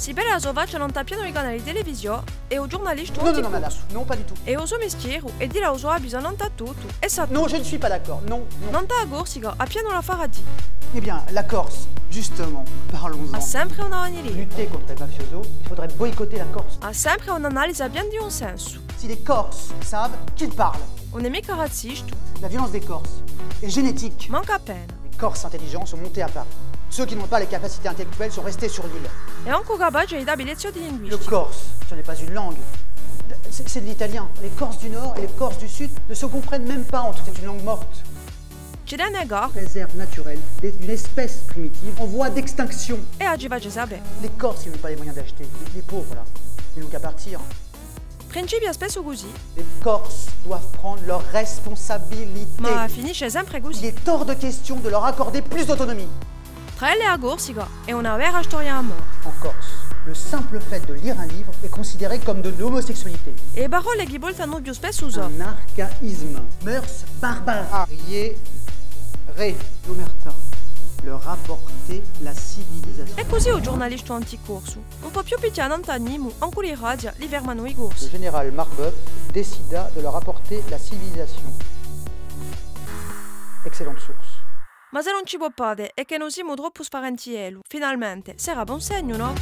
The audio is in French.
Si per la sua faccia non tappiano i canali di televisione e un giornalista Non, non, non, madame, non, pas du tout. e il suo mestiere e dire al suo abito non ta tutto e sa Non, je ne suis pas d'accord, non, non. non ta corsica a piano la farà di. Eh bien, la Corse, justement, parlons-en. Ha sempre una vanilleria. Lutter contre les mafiosos, il faudrait boycotter la Corse. Ha sempre un'analisi bien di un senso. Si les Corses savent qu'ils parlent, Un nemico razzista la violence des Corses est génétique. manca appena. Les Corses intelligents sont montés à Paris. Ceux qui n'ont pas les capacités intellectuelles sont restés sur l'île. E anche capace di dare lezioni di Le linguistica. corse, ce n'est pas une langue. C'est de l'italien. Les Corses du Nord et les Corses du Sud ne se comprennent même pas entre eux. C'est une langue morte. Ci dà negar Réserve naturelle d'une espèce primitive en voie d'extinction. e oggi faccio sapere. Les Corses, ils n'ont pas les moyens d'acheter. Les pauvres, là, ils n'ont qu'à partir. Principia spesso così, Les Corses doivent prendre leurs responsabilités. ma finisce sempre Il così. est hors de question de leur accorder plus d'autonomie. Tra elle e la corsica è una vera storia d'amore. En Corse, le simple fait de lire un livre est considéré comme de l'homosexualité. E parole che voltano più spesso usano. Un archaïsme. Mœurs barbares. Arriéré, l'omerta. Leur rapporter la civilisation. E così il giornalista anticorso, un po' più piccino antanimo, ancora in radio, li fermano i Le corsi. général Marbeuf décida de leur apporter la civilisation. Excellente source. Ma se non ci può fare e che non siamo troppo sparentiello, finalmente, sarà buon segno, no?